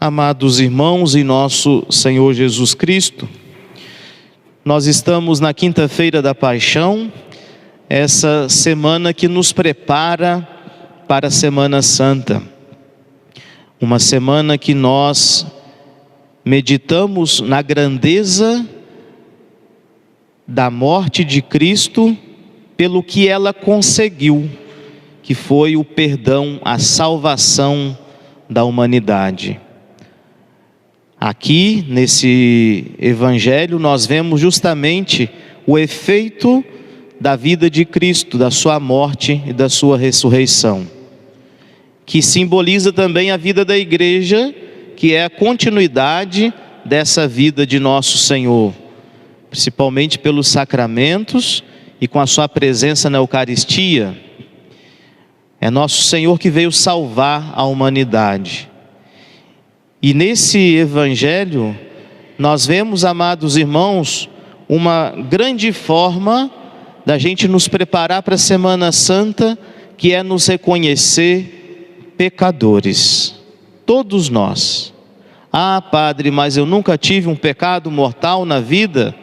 Amados irmãos, em nosso Senhor Jesus Cristo, nós estamos na quinta-feira da Paixão, essa semana que nos prepara para a Semana Santa. Uma semana que nós meditamos na grandeza da morte de Cristo pelo que ela conseguiu, que foi o perdão, a salvação da humanidade. Aqui, nesse evangelho, nós vemos justamente o efeito da vida de Cristo, da sua morte e da sua ressurreição, que simboliza também a vida da igreja, que é a continuidade dessa vida de nosso Senhor, principalmente pelos sacramentos e com a sua presença na Eucaristia. É nosso Senhor que veio salvar a humanidade. E nesse evangelho, nós vemos, amados irmãos, uma grande forma da gente nos preparar para a Semana Santa, que é nos reconhecer pecadores. Todos nós. Ah, padre, mas eu nunca tive um pecado mortal na vida.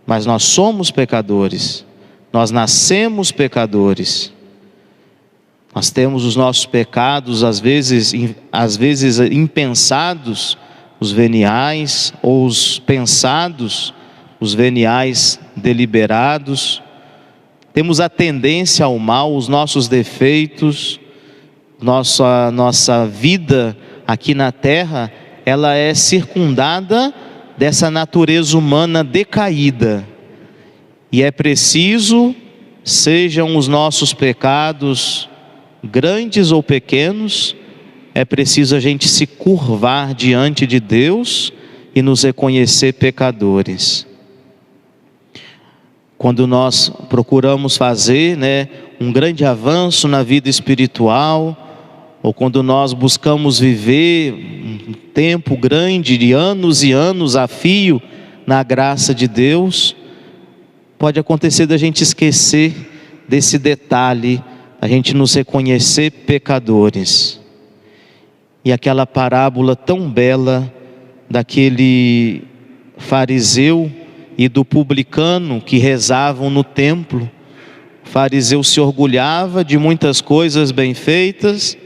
Mas nós somos pecadores. Nós nascemos pecadores. Nós temos os nossos pecados, às vezes impensados, os veniais, ou os pensados, os veniais deliberados. Temos a tendência ao mal, os nossos defeitos. Nossa vida aqui na terra, ela é circundada dessa natureza humana decaída. E é preciso, sejam os nossos pecados grandes ou pequenos, é preciso a gente se curvar diante de Deus e nos reconhecer pecadores. Quando nós procuramos fazer, um grande avanço na vida espiritual, ou quando nós buscamos viver um tempo grande de anos e anos a fio na graça de Deus, pode acontecer da gente esquecer desse detalhe, a gente nos reconhecer pecadores. E aquela parábola tão bela daquele fariseu e do publicano que rezavam no templo. O fariseu se orgulhava de muitas coisas bem feitas,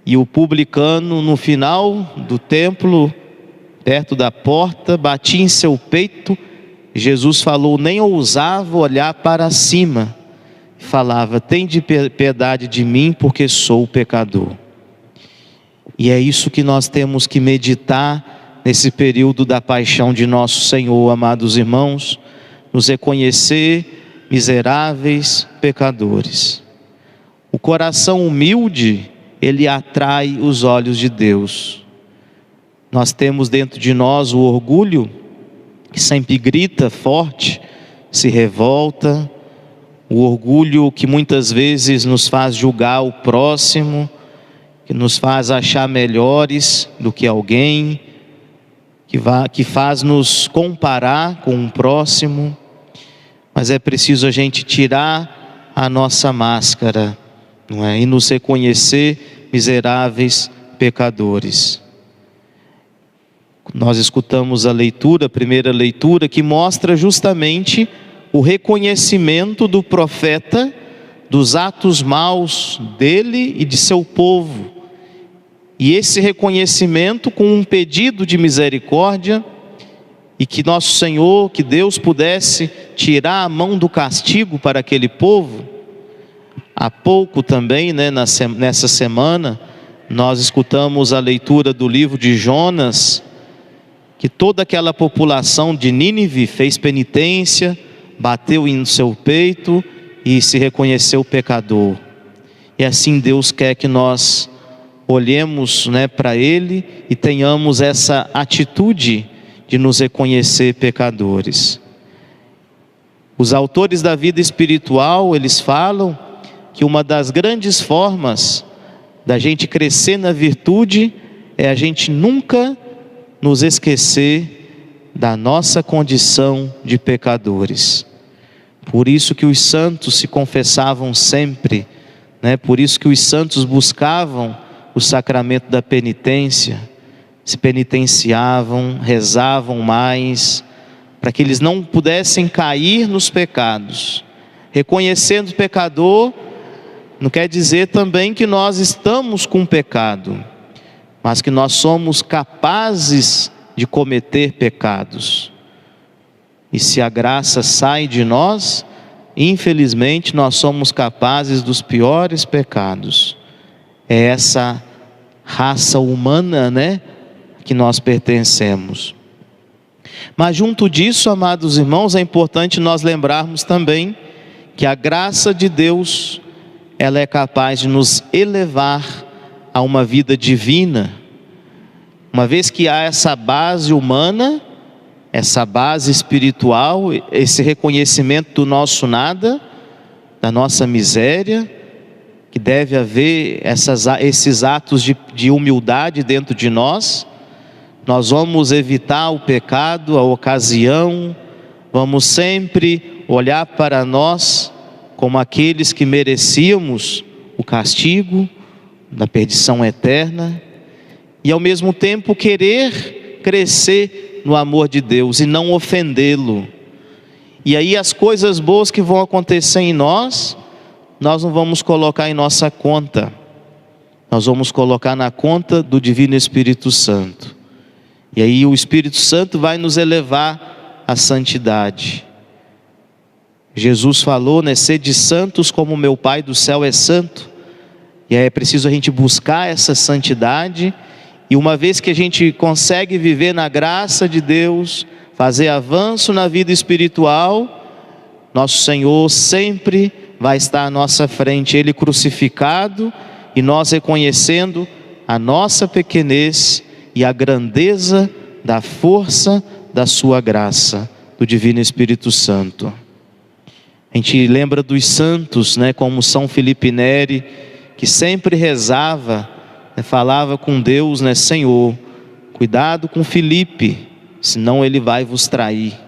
e o publicano, no final do templo, perto da porta, batia em seu peito. Jesus falou, nem ousava olhar para cima. Falava, tende piedade de mim, porque sou pecador. E é isso que nós temos que meditar nesse período da paixão de nosso Senhor, amados irmãos, nos reconhecer miseráveis pecadores. O coração humilde, ele atrai os olhos de Deus. Nós temos dentro de nós o orgulho, que sempre grita forte, se revolta, o orgulho que muitas vezes nos faz julgar o próximo, que nos faz achar melhores do que alguém, que faz nos comparar com o próximo. Mas é preciso a gente tirar a nossa máscara, não é? E nos reconhecer miseráveis pecadores. Nós escutamos a leitura, a primeira leitura, que mostra justamente o reconhecimento do profeta dos atos maus dele e de seu povo. E esse reconhecimento com um pedido de misericórdia, e que nosso Senhor, que Deus pudesse tirar a mão do castigo para aquele povo. Há pouco também, nessa semana, nós escutamos a leitura do livro de Jonas, que toda aquela população de Nínive fez penitência, bateu em seu peito e se reconheceu pecador. E assim Deus quer que nós olhemos para Ele e tenhamos essa atitude de nos reconhecer pecadores. Os autores da vida espiritual, eles falam que uma das grandes formas da gente crescer na virtude é a gente nunca nos esquecer da nossa condição de pecadores. Por isso que os santos se confessavam sempre, Por isso que os santos buscavam o sacramento da penitência, se penitenciavam, rezavam mais, para que eles não pudessem cair nos pecados. Reconhecendo o pecador, não quer dizer também que nós estamos com pecado, mas que nós somos capazes de cometer pecados. E se a graça sai de nós, infelizmente nós somos capazes dos piores pecados. É essa raça humana, né, que nós pertencemos. Mas junto disso, amados irmãos, é importante nós lembrarmos também que a graça de Deus, ela é capaz de nos elevar a uma vida divina. Uma vez que há essa base humana, essa base espiritual, esse reconhecimento do nosso nada, da nossa miséria, que deve haver esses atos de humildade dentro de nós, nós vamos evitar o pecado, a ocasião, vamos sempre olhar para nós como aqueles que merecíamos o castigo da perdição eterna, e ao mesmo tempo querer crescer no amor de Deus e não ofendê-lo. E aí as coisas boas que vão acontecer em nós, nós não vamos colocar em nossa conta, nós vamos colocar na conta do Divino Espírito Santo. E aí o Espírito Santo vai nos elevar à santidade. Jesus falou, né, sede santos como meu Pai do céu é santo. E aí é preciso a gente buscar essa santidade. E uma vez que a gente consegue viver na graça de Deus, fazer avanço na vida espiritual, nosso Senhor sempre vai estar à nossa frente, Ele crucificado, e nós reconhecendo a nossa pequenez e a grandeza da força da sua graça, do Divino Espírito Santo. A gente lembra dos santos, né, como São Felipe Neri, que sempre rezava, né, falava com Deus, né, Senhor, cuidado com Felipe, senão ele vai vos trair.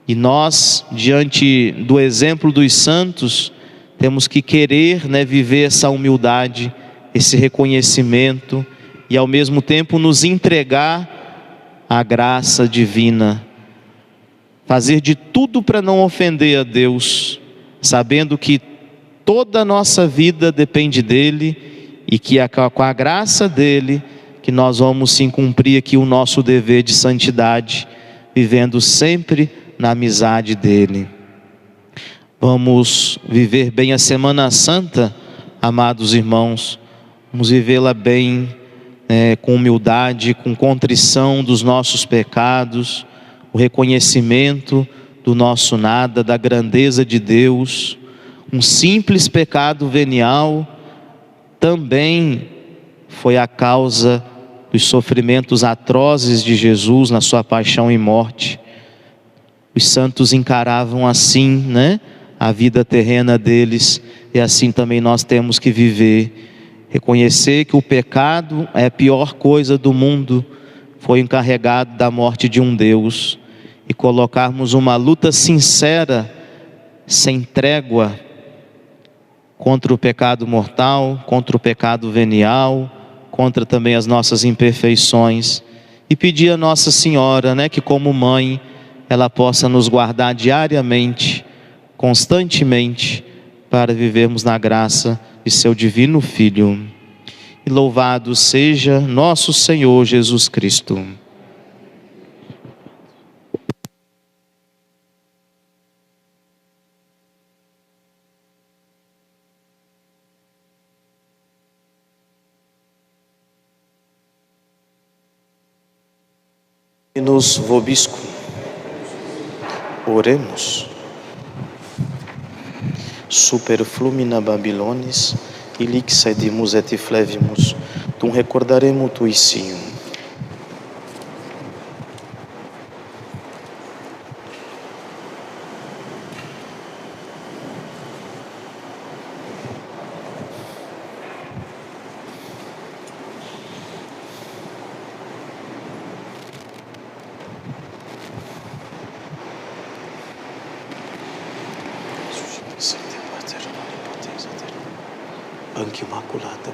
E nós, diante do exemplo dos santos, temos que querer, né, viver essa humildade, esse reconhecimento, e ao mesmo tempo nos entregar à graça divina. Fazer de tudo para não ofender a Deus, sabendo que toda a nossa vida depende dEle, e que é com a graça dEle que nós vamos sim cumprir aqui o nosso dever de santidade, vivendo sempre na amizade dEle. Vamos viver bem a Semana Santa, amados irmãos, vamos vivê-la bem, com humildade, com contrição dos nossos pecados, o reconhecimento do nosso nada, da grandeza de Deus. Um simples pecado venial também foi a causa dos sofrimentos atrozes de Jesus na sua paixão e morte. Os santos encaravam assim, né, a vida terrena deles, e assim também nós temos que viver. Reconhecer que o pecado é a pior coisa do mundo, foi encarregado da morte de um Deus, e colocarmos uma luta sincera, sem trégua, contra o pecado mortal, contra o pecado venial, contra também as nossas imperfeições, e pedir a Nossa Senhora, né, que como mãe, ela possa nos guardar diariamente, constantemente, para vivermos na graça de seu divino Filho. E louvado seja nosso Senhor Jesus Cristo. Nos vobiscum. Oremos. Super flumina Babilonis, ilix edimus et flevimus, tum recordaremos tuissium. Anche immacolata.